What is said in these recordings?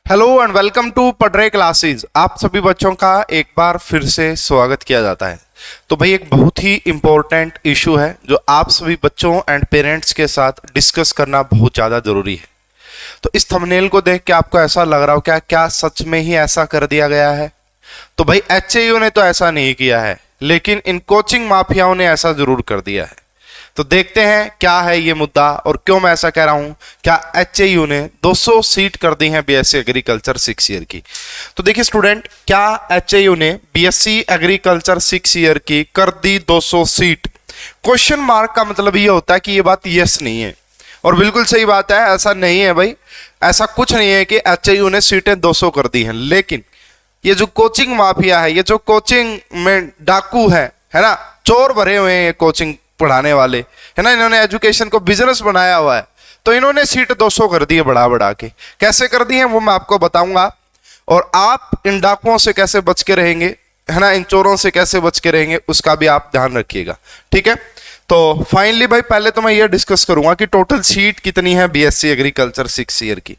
Hello and welcome to पढ़ रहे classes. आप सभी बच्चों का एक बार फिर से स्वागत किया जाता है। तो भाई एक बहुत ही इम्पोर्टेंट इशू है जो आप सभी बच्चों एंड पेरेंट्स के साथ डिस्कस करना बहुत ज़्यादा ज़रूरी है। तो इस थंबनेल को देख के आपको ऐसा लग रहा हो क्या क्या सच में ही ऐसा कर दिया गया है? तो भाई एचएयू ने तो ऐसा नहीं किया है, लेकिन इन कोचिंग माफियाओं ने ऐसा जरूर कर दिया है। तो देखते हैं क्या है ये मुद्दा और क्यों मैं ऐसा कह रहा हूं। क्या एचएयू ने 200 सीट कर दी हैं बीएससी एग्रीकल्चर 6 ईयर की? तो देखिए स्टूडेंट, क्या एचएयू ने बीएससी एग्रीकल्चर 6 ईयर की कर दी 200 सीट? क्वेश्चन मार्क का मतलब ये होता है कि ये बात यस नहीं है, और बिल्कुल सही बात है, ऐसा नहीं है भाई। ऐसा कुछ नहीं है कि एचएयू ने सीटें 200 कर दी हैं, लेकिन ये जो कोचिंग माफिया है, ये जो कोचिंग में डाकू है ना, चोर भरे हुए हैं ये कोचिंग पढ़ाने वाले, है ना, इन्होंने एजुकेशन को बिजनेस बनाया हुआ है। तो इन्होंने सीट 200 कर दी है बढ़ा बढ़ा के। कैसे कर दी है वो मैं आपको बताऊंगा, और आप इन डाकुओं से कैसे बच के रहेंगे, है ना, इन चोरों से कैसे बच के रहेंगे उसका भी आप ध्यान रखिएगा, ठीक है। तो फाइनली भाई पहले तो मैं ये डिस्कस करूंगा कि टोटल सीट कितनी है बीएससी एग्रीकल्चर 6 ईयर की।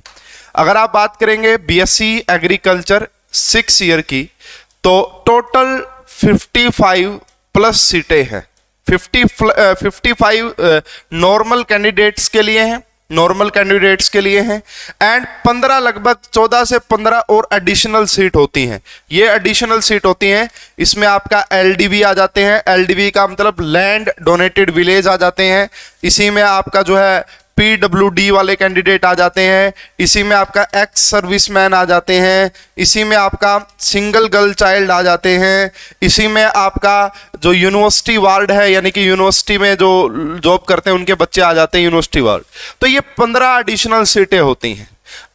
अगर आप बात करेंगे बीएससी एग्रीकल्चर 6 ईयर की, तो टोटल 55 प्लस सीटें हैं। 55 नॉर्मल कैंडिडेट्स के लिए हैं, नॉर्मल कैंडिडेट्स के लिए हैं, एंड 15 लगभग 14 से 15 और एडिशनल सीट होती हैं। ये एडिशनल सीट होती हैं, इसमें आपका एलडीवी आ जाते हैं। एलडीवी का मतलब लैंड डोनेटेड विलेज आ जाते हैं। इसी में आपका जो है पीडब्ल्यूडी वाले कैंडिडेट आ जाते हैं। इसी में आपका एक्स सर्विसमैन आ जाते हैं। इसी में आपका सिंगल गर्ल चाइल्ड आ जाते हैं। इसी में आपका जो यूनिवर्सिटी वार्ड है, यानी कि यूनिवर्सिटी में जो जॉब करते हैं उनके बच्चे आ जाते हैं यूनिवर्सिटी वार्ड। तो ये 15 एडिशनल सीटें होती हैं।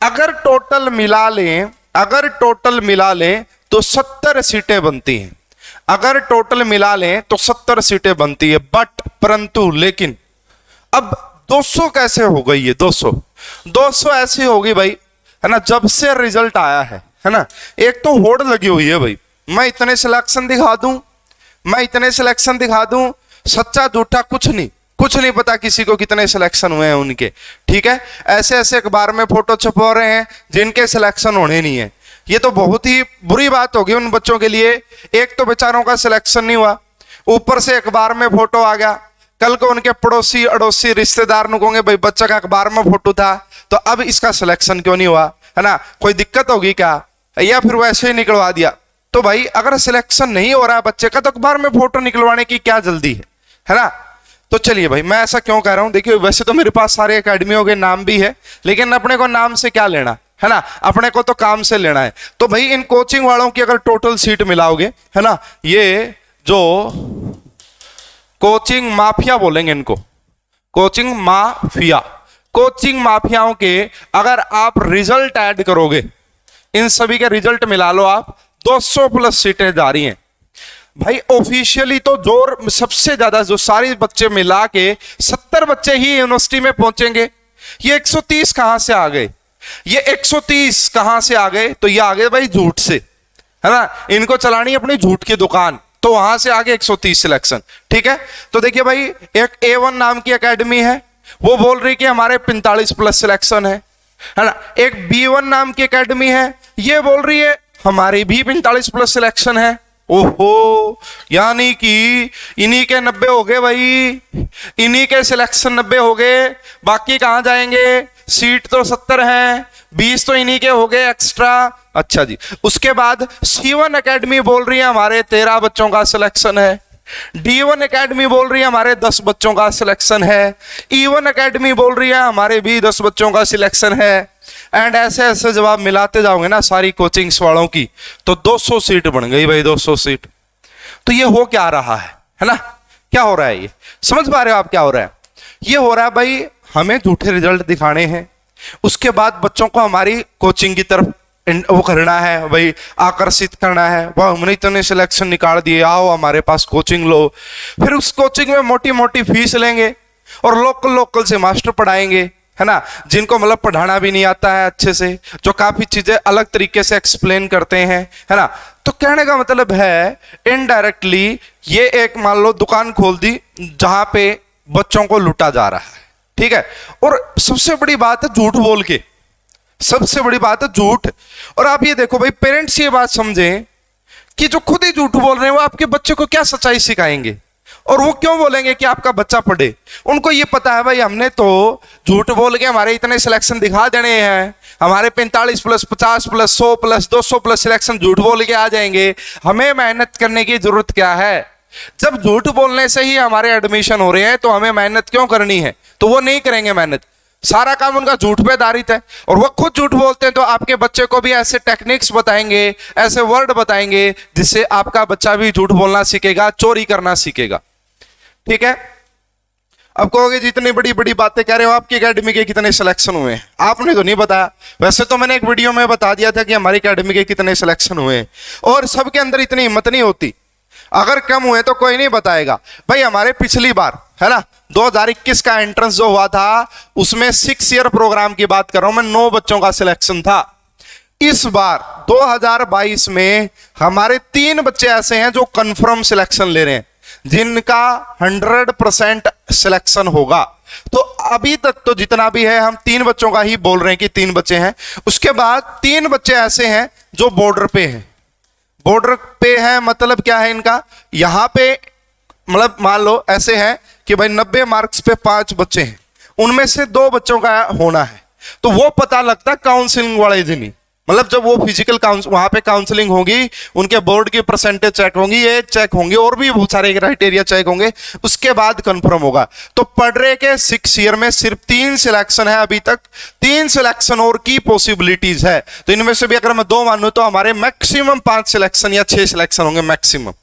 अगर टोटल मिला लें तो 70 सीटें बनती हैं। अगर टोटल मिला लें तो 70 सीटें बनती है। बट परंतु लेकिन अब 200 कैसे हो गई? ये 200 ऐसी होगी भाई, है ना, जब से रिजल्ट आया है ना। एक तो होड़ लगी हुई है भाई, मैं इतने सिलेक्शन दिखा दूं, सच्चा झूठा कुछ नहीं पता किसी को कितने सिलेक्शन हुए हैं उनके, ठीक है। ऐसे ऐसे अखबार में फोटो छपवा रहे हैं जिनके सिलेक्शन होने नहीं है। ये तो बहुत ही बुरी बात होगी उन बच्चों के लिए। एक तो बेचारों का सिलेक्शन नहीं हुआ, ऊपर से अखबार में फोटो आ गया। कल को उनके पड़ोसी अड़ोसी रिश्तेदार नु कहोगे भाई बच्चा का अखबार में फोटो था, तो अब इसका सिलेक्शन क्यों नहीं हुआ, है ना, कोई दिक्कत होगी क्या, या फिर वैसे ही निकलवा दिया। तो भाई अगर सिलेक्शन नहीं हो रहा है बच्चे का, तो अखबार में फोटो निकलवाने की क्या जल्दी है ना। तो चलिए भाई, मैं ऐसा क्यों कह रहा हूं, देखिए वैसे तो मेरे पास सारे एकेडमियों के नाम भी है, लेकिन अपने को नाम से क्या लेना, है ना, अपने को तो काम से लेना है। तो भाई इन कोचिंग वालों की अगर टोटल सीट मिलाओगे, है ना, ये जो कोचिंग माफिया बोलेंगे इनको, कोचिंग माफियाओं के अगर आप रिजल्ट ऐड करोगे, इन सभी के रिजल्ट मिला लो आप, 200 प्लस सीटें जा रही हैं भाई। ऑफिशियली तो जोर सबसे ज्यादा जो सारे बच्चे मिला के 70 बच्चे ही यूनिवर्सिटी में पहुंचेंगे। ये 130 कहां से आ गए? तो ये आ गए भाई झूठ से, है ना। इनको चलानी अपनी झूठ की दुकान, तो वहां से आगे 130 सिलेक्शन, ठीक है। तो देखिए भाई, एक A1 नाम की एकेडमी है, वो बोल रही कि हमारे 45 प्लस सिलेक्शन है ना। एक B1 नाम की एकेडमी है, ये बोल रही है हमारी भी 45 प्लस सिलेक्शन है। ओहो, यानी कि इन्हीं के 90 हो गए भाई, इन्हीं के सिलेक्शन 90 हो गए, बाकी कहां जाएंगे? सीट तो 70 हैं, 20 तो इन्हीं के हो गए एक्स्ट्रा। अच्छा जी, उसके बाद C1 एकेडमी बोल रही है हमारे 13 बच्चों का सिलेक्शन है। D1 एकेडमी बोल रही है हमारे 10 बच्चों का सिलेक्शन है। E1 एकेडमी बोल रही है हमारे भी 10 बच्चों का सिलेक्शन है। एंड ऐसे ऐसे जब आप मिलाते जाओगे ना सारी कोचिंग्स वालों की, तो 200 सीट बन गई भाई, 200 सीट। तो ये हो क्या रहा है ना, क्या हो रहा है? ये समझ पा रहे हो आप क्या हो रहा है? ये हो रहा है भाई, हमें झूठे रिजल्ट दिखाने हैं, उसके बाद बच्चों को हमारी कोचिंग की तरफ वो करना है भाई, आकर्षित करना है। वाह, हमने इतने सिलेक्शन निकाल दिए, आओ हमारे पास कोचिंग लो। फिर उस कोचिंग में मोटी मोटी फीस लेंगे और लोकल से मास्टर पढ़ाएंगे, है ना, जिनको मतलब पढ़ाना भी नहीं आता है अच्छे से, जो काफी चीजें अलग तरीके से एक्सप्लेन करते हैं, है ना। तो कहने का मतलब है इनडायरेक्टली ये एक मान लो दुकान खोल दी जहां पे बच्चों को लूटा जा रहा है, ठीक है। और सबसे बड़ी बात है झूठ बोल के, सबसे बड़ी बात है झूठ। और आप ये देखो भाई, पेरेंट्स ये बात समझें कि जो खुद ही झूठ बोल रहे हैं वो आपके बच्चे को क्या सच्चाई सिखाएंगे, और वो क्यों बोलेंगे कि आपका बच्चा पढ़े। उनको ये पता है भाई हमने तो झूठ बोल के हमारे इतने सिलेक्शन दिखा देने हैं, हमारे 45 plus 50 plus 100 plus 200 plus selection झूठ बोल के आ जाएंगे, हमें मेहनत करने की जरूरत क्या है। जब झूठ बोलने से ही हमारे एडमिशन हो रहे हैं तो हमें मेहनत क्यों करनी है। तो वो नहीं करेंगे मेहनत, सारा काम उनका झूठ पे आधारित है। और वो खुद झूठ बोलते हैं तो आपके बच्चे को भी ऐसे टेक्निक्स बताएंगे, ऐसे वर्ड बताएंगे जिससे आपका बच्चा भी झूठ बोलना सीखेगा, चोरी करना सीखेगा। ठीक है। अब कहोगे जितनी बड़ी बड़ी बातें कह रहे हो, आपकी एकेडमी के कितने सिलेक्शन हुए हैं? आपने तो नहीं बताया। वैसे तो मैंने एक वीडियो में बता दिया था कि हमारी एकेडमी के कितने सिलेक्शन हुए, और सबके अंदर इतनी हिम्मत नहीं होती। अगर कम हुए तो कोई नहीं बताएगा। भाई हमारे पिछली बार है ना 2021 का एंट्रेंस जो हुआ था उसमें 6 ईयर प्रोग्राम की बात कर रहा हूं मैं, 9 बच्चों का सिलेक्शन था। इस बार 2022 में हमारे 3 बच्चे ऐसे हैं जो कंफर्म सिलेक्शन ले रहे हैं, जिनका 100% सिलेक्शन होगा। तो अभी तक तो जितना भी है हम 3 बच्चों का ही बोल रहे हैं कि 3 बच्चे हैं। उसके बाद 3 बच्चे ऐसे हैं जो बॉर्डर पे हैं। बॉर्डर पे है मतलब क्या है इनका, यहां पे मतलब मान लो ऐसे है कि भाई 90 मार्क्स पे 5 बच्चे हैं, उनमें से 2 बच्चों का होना है। तो वो पता लगता है काउंसलिंग वाले दिन ही, मतलब जब वो फिजिकल वहां पे काउंसलिंग होगी, उनके बोर्ड की परसेंटेज चेक होंगी, ये चेक होंगे और भी बहुत सारे क्राइटेरिया चेक होंगे, उसके बाद कंफर्म होगा। तो पढ़ रहे के 6 ईयर में सिर्फ 3 सिलेक्शन है अभी तक, 3 सिलेक्शन और की पॉसिबिलिटीज है। तो इनमें से भी अगर मैं 2 मानूं तो हमारे मैक्सिमम 5 सिलेक्शन या 6 सिलेक्शन होंगे मैक्सिमम।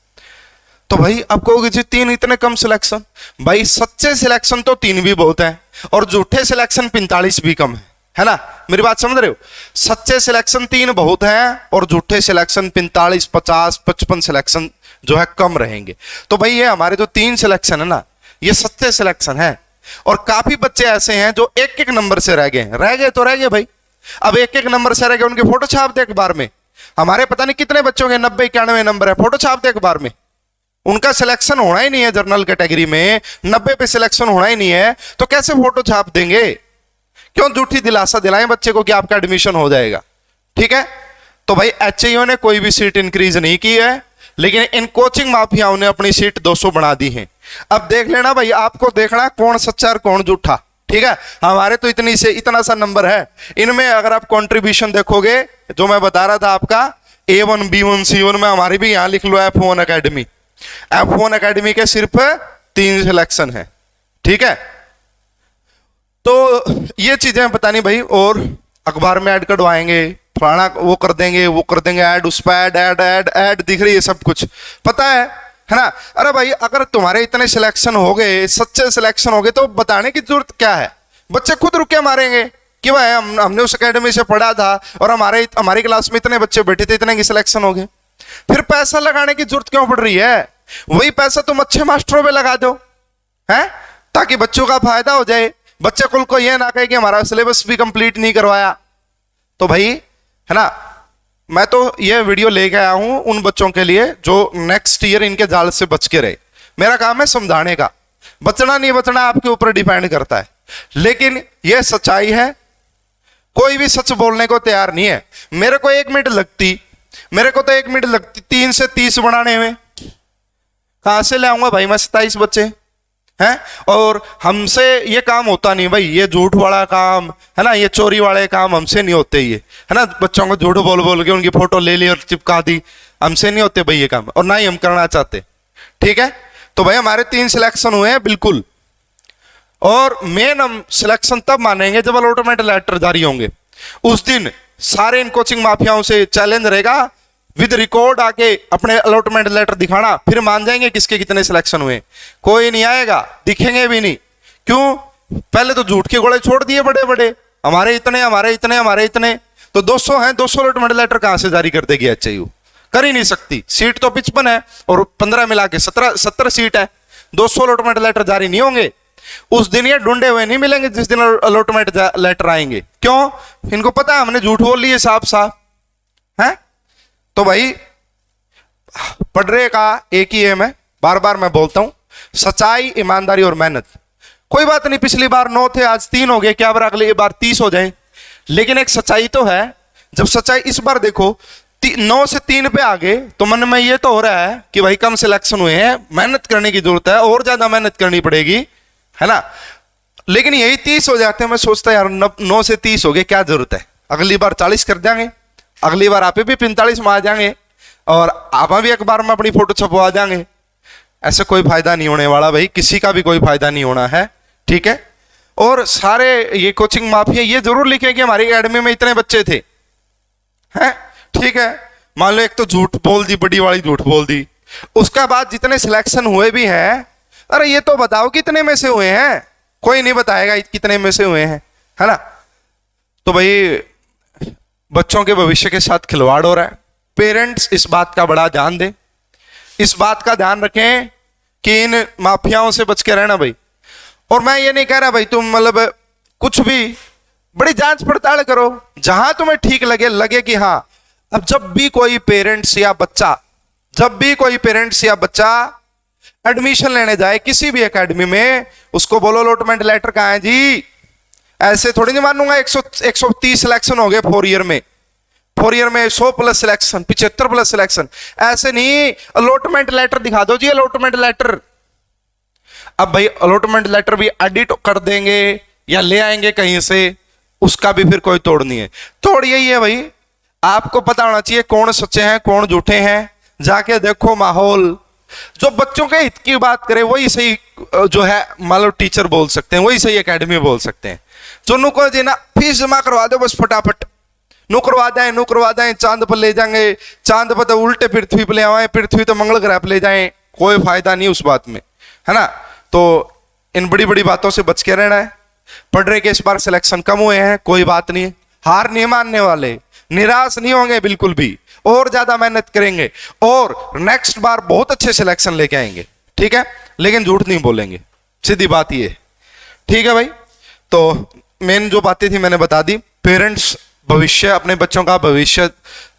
तो भाई आप कहोगे जी 3 इतने कम सिलेक्शन, भाई सच्चे सिलेक्शन तो 3 भी बहुत है और झूठे सिलेक्शन 45 भी कम है ना। मेरी बात समझ रहे हो? सच्चे सिलेक्शन 3 बहुत हैं और झूठे सिलेक्शन 45 50 55 सिलेक्शन जो है कम रहेंगे। तो भाई ये हमारे जो 3 सिलेक्शन है ना, ये सच्चे सिलेक्शन है। और काफी बच्चे ऐसे हैं जो एक एक नंबर से रह गए तो रह गए भाई। अब एक एक नंबर से रह गए, उनके फोटो छाप दे अखबार में। हमारे पता नहीं कितने बच्चों के 90 91 नंबर है, फोटो छाप दे अखबार में। उनका सिलेक्शन होना ही नहीं है जनरल कैटेगरी में, 90 पे सिलेक्शन होना ही नहीं है, तो कैसे फोटो छाप देंगे? क्यों झूठी दिलासा दिलाएं बच्चे को कि आपका एडमिशन हो जाएगा। ठीक है। तो भाई एचईओ ने कोई भी सीट इंक्रीज नहीं की है, लेकिन इन कोचिंग माफियाओं ने अपनी सीट 200 बढ़ा दी है। अब देख लेना भाई, आपको देखना कौन सच्चा और कौन झूठा। ठीक है। हमारे तो इतना सा नंबर है, इनमें अगर आप कंट्रीब्यूशन देखोगे जो मैं बता रहा था आपका A1 B1 C1 में, हमारी भी यहां लिख लो F1 अकेडमी। F1 अकेडमी के सिर्फ 3 सिलेक्शन है। ठीक है। तो ये चीजें बतानी भाई, और अखबार में ऐड कटवाएंगे, फलाना वो कर देंगे ऐड, उस पर ऐड दिख रही है, सब कुछ पता है ना। अरे भाई अगर तुम्हारे इतने सिलेक्शन हो गए, सच्चे सिलेक्शन हो गए, तो बताने की जरूरत क्या है? बच्चे खुद रुके मारेंगे कि भाई हमने उस एकेडमी से पढ़ा था और हमारी क्लास में इतने बच्चे बैठे थे, इतने की सिलेक्शन हो गए। फिर पैसा लगाने की जरूरत क्यों पड़ रही है? वही पैसा तुम अच्छे मास्टरों पे लगा दो, हैं, ताकि बच्चों का फायदा हो जाए। बच्चे कुल को यह ना कहे कि हमारा सिलेबस भी कंप्लीट नहीं करवाया। तो भाई है ना, मैं तो यह वीडियो लेके आया हूं उन बच्चों के लिए जो नेक्स्ट ईयर इनके जाल से बच के रहे। मेरा काम है समझाने का, बचना नहीं बचना आपके ऊपर डिपेंड करता है, लेकिन यह सच्चाई है। कोई भी सच बोलने को तैयार नहीं है। मेरे को 1 मिनट लगती 3 से 30 बनाने में, कहां से ले आऊंगा भाई मैं 27 बच्चे हैं? और हमसे ये काम होता नहीं भाई, ये झूठ वाला काम है ना, ये चोरी वाले काम हमसे नहीं होते, ये है ना, बच्चों को झूठ बोल बोल के उनकी फोटो ले ली और चिपका दी, हमसे नहीं होते भाई ये काम, और ना ही हम करना चाहते। ठीक है। तो भाई हमारे 3 सिलेक्शन हुए हैं बिल्कुल, और मेन हम सिलेक्शन तब मानेंगे जब अलॉटमेंट लेटर जारी होंगे। उस दिन सारे इन कोचिंग माफियाओं से चैलेंज रहेगा, विद रिकॉर्ड आके अपने अलॉटमेंट लेटर दिखाना, फिर मान जाएंगे किसके कितने सिलेक्शन हुए। कोई नहीं आएगा, दिखेंगे भी नहीं। क्यों? पहले तो झूठ के गोले छोड़ दिए बड़े बड़े, हमारे इतने। तो 200 हैं, 200 अलॉटमेंट लेटर कहां से जारी कर देगी एचयू? कर ही नहीं सकती। सीट तो 55 है और 15 मिला के 70 सीट है, 200 अलॉटमेंट लेटर जारी नहीं होंगे। उस दिन ये ढूंढे हुए नहीं मिलेंगे जिस दिन अलॉटमेंट लेटर आएंगे। क्यों? इनको पता है हमने झूठ बोल लिए साफ है। तो भाई पढ़ने का एक ही एम है, बार बार मैं बोलता हूं, सच्चाई, ईमानदारी और मेहनत। कोई बात नहीं, पिछली बार 9 थे, आज 3 हो गए, क्या बार अगली बार 30 हो जाए, लेकिन एक सच्चाई तो है, जब सच्चाई इस बार देखो 9 से 3 पे आ गए तो मन में ये तो हो रहा है कि भाई कम सिलेक्शन हुए हैं, मेहनत करने की जरूरत है, और ज्यादा मेहनत करनी पड़ेगी, है ना। लेकिन यही 30 हो जाते हैं, मैं सोचता यार 9 से 30 हो गए, क्या जरूरत है, अगली बार 40 कर देंगे, अगली बार आप भी 45 में आ जाएंगे और आप भी अखबार में अपनी फोटो छपवा देंगे। ऐसे कोई फायदा नहीं होने वाला भाई, किसी का भी कोई फायदा नहीं होना है, ठीक है। और सारे ये कोचिंग माफिया ये जरूर लिखे कि हमारी एकेडमी में इतने बच्चे थे, हैं, ठीक है। मान लो एक तो झूठ बोल दी, बड़ी वाली झूठ बोल दी, उसका बाद जितने सिलेक्शन हुए भी हैं, अरे ये तो बताओ कितने में से हुए हैं, कोई नहीं बताएगा कितने में से हुए हैं, है ना। तो भाई बच्चों के भविष्य के साथ खिलवाड़ हो रहा है। पेरेंट्स इस बात का बड़ा ध्यान दें, इस बात का ध्यान रखें कि इन माफियाओं से बच के रहना भाई। और मैं ये नहीं कह रहा भाई तुम मतलब कुछ भी, बड़ी जांच पड़ताल करो, जहां तुम्हें ठीक लगे कि हाँ, अब जब भी कोई पेरेंट्स या बच्चा एडमिशन लेने जाए किसी भी एकेडमी में, उसको बोलो अलॉटमेंट लेटर कहाँ है जी। ऐसे थोड़ी नहीं मानूंगा 130 सिलेक्शन हो गए 4 ईयर में, 100 प्लस सिलेक्शन, 75 प्लस सिलेक्शन, ऐसे नहीं, अलॉटमेंट लेटर दिखा दो जी, अलॉटमेंट लेटर। अब भाई अलॉटमेंट लेटर भी एडिट कर देंगे या ले आएंगे कहीं से, उसका भी फिर कोई तोड़ नहीं है। तोड़ यही है भाई, आपको पता होना चाहिए कौन सच्चे हैं कौन झूठे हैं, जाके देखो माहौल। जो बच्चों के हित की बात करे वही सही जो है मान लो टीचर बोल सकते हैं, वही सही एकेडमी बोल सकते हैं। जो नुको जी ना फीस जमा करवा दो बस फटाफट, नु करवा दें, चांद पर ले जाएंगे, चांद पर तो उल्टे पृथ्वी पर ले आए, पृथ्वी तो मंगल ग्रह पर ले जाएं, कोई फायदा नहीं उस बात में, है ना। तो इन बड़ी बड़ी बातों से बच के रहना है। पढ़ रहे के इस बार सिलेक्शन कम हुए हैं, कोई बात नहीं, हार नहीं मानने वाले, निराश नहीं होंगे बिल्कुल भी, और ज्यादा मेहनत करेंगे और नेक्स्ट बार बहुत अच्छे सिलेक्शन लेके आएंगे, ठीक है। लेकिन झूठ नहीं बोलेंगे, सीधी बात ये, ठीक है भाई। तो मेन जो बातें थी मैंने बता दी। पेरेंट्स भविष्य, अपने बच्चों का भविष्य,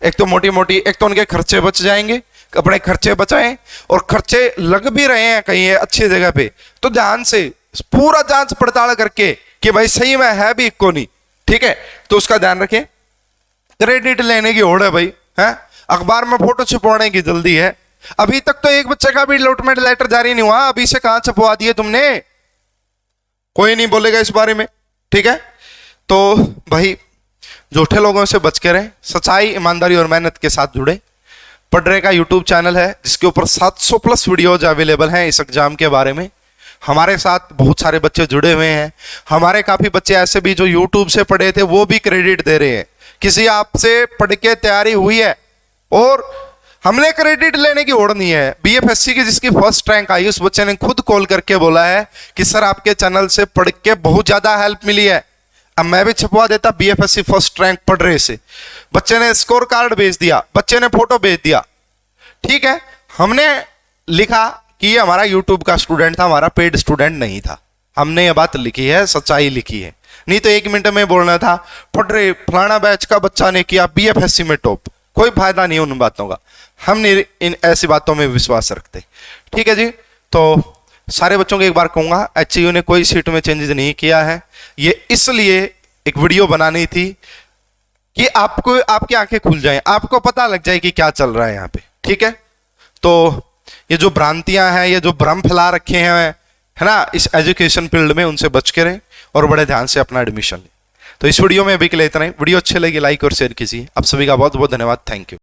एक तो मोटी एक तो उनके खर्चे बच जाएंगे, अपने खर्चे बचाएं, और खर्चे लग भी रहे हैं कहीं अच्छी जगह पे तो ध्यान से पूरा जांच पड़ताल करके कि भाई सही में है भी को नहीं, ठीक है, तो उसका ध्यान रखें। क्रेडिट लेने की होड़ है भाई, है, अखबार में फोटो छपवाने की जल्दी है। अभी तक तो एक बच्चे का भी अलॉटमेंट लेटर जारी नहीं हुआ, अभी से कहां छपवा दिए तुमने, कोई नहीं बोलेगा इस बारे में, ठीक है। तो भाई झूठे लोगों से बच के रहें, सच्चाई, ईमानदारी और मेहनत के साथ जुड़े। पढ़रे का यूट्यूब चैनल है जिसके ऊपर 700 प्लस वीडियोज अवेलेबल हैं इस एग्जाम के बारे में। हमारे साथ बहुत सारे बच्चे जुड़े हुए हैं, हमारे काफी बच्चे ऐसे भी जो यूट्यूब से पढ़े थे वो भी क्रेडिट दे रहे हैं। किसी आपसे पढ़ के तैयारी हुई है और हमने क्रेडिट लेने की होड़ नहीं है। बीएफएससी की जिसकी फर्स्ट रैंक आई उस बच्चे ने खुद कॉल करके बोला है कि सर आपके चैनल से पढ़ के बहुत ज्यादा हेल्प मिली है, अब मैं भी छपवा देता बीएफएससी फर्स्ट रैंक पढ़ रहे से। बच्चे ने स्कोर कार्ड भेज दिया, बच्चे ने फोटो भेज दिया, ठीक है। हमने लिखा कि ये हमारा यूट्यूब का स्टूडेंट था, हमारा पेड स्टूडेंट नहीं था, हमने ये बात लिखी है, सच्चाई लिखी है। नहीं तो 1 मिनट में बोलना था पढ़ रहे फलाना बैच का बच्चा ने किया बीएफएससी में टॉप, कोई फायदा नहीं उन बातों का, हम नहीं इन ऐसी बातों में विश्वास रखते, ठीक है जी। तो सारे बच्चों को एक बार कहूंगा, एचयू ने कोई सीट में चेंजेस नहीं किया है, ये इसलिए एक वीडियो बनानी थी कि आपको आपकी आंखें खुल जाएं, आपको पता लग जाए कि क्या चल रहा है यहाँ पे, ठीक है। तो ये जो भ्रांतियां हैं, ये जो भ्रम फैला रखे हैं, है ना, इस एजुकेशन फील्ड में, उनसे बच के रहें और बड़े ध्यान से अपना एडमिशन लें। तो इस वीडियो में अभी के लिए इतना ही। वीडियो अच्छे लगे लाइक और शेयर कीजिए। आप सभी का बहुत बहुत धन्यवाद, थैंक यू।